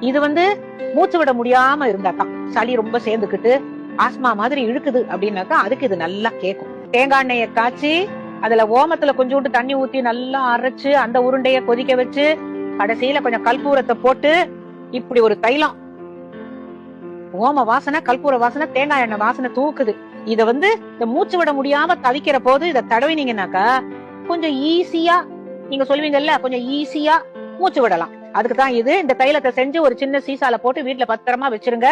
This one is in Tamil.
இது மூச்சு விட முடியாம இருந்தாதான், சளி ரொம்ப சேர்ந்துக்கிட்டு ஆஸ்மா மாதிரி இழுக்குது அப்படின்னாக்கா அதுக்கு இது நல்லா கேக்கும். தேங்காய் எண்ணெய காய்ச்சி அதுல ஓமத்துல கொஞ்சோண்டு தண்ணி ஊத்தி நல்லா அரைச்சு அந்த உருண்டைய கொதிக்க வச்சு கடைசியில கொஞ்சம் கற்பூரத்தை போட்டு இப்படி ஒரு தைலம், ஓம வாசனை, கற்பூர வாசனை, தேங்காய் எண்ணெய் வாசனை தூக்குது. இத இந்த மூச்சு விட முடியாம தவிக்கிற போது இத தடவினீங்கன்னாக்கா கொஞ்சம் ஈஸியா, நீங்க சொல்லுவீங்கல்ல, கொஞ்சம் ஈஸியா மூச்சு விடலாம். அதுக்குதான் இது. இந்த தைலத்தை செஞ்சு ஒரு சின்ன சீசால போட்டு வீட்டுல பத்திரமா வச்சிருங்க.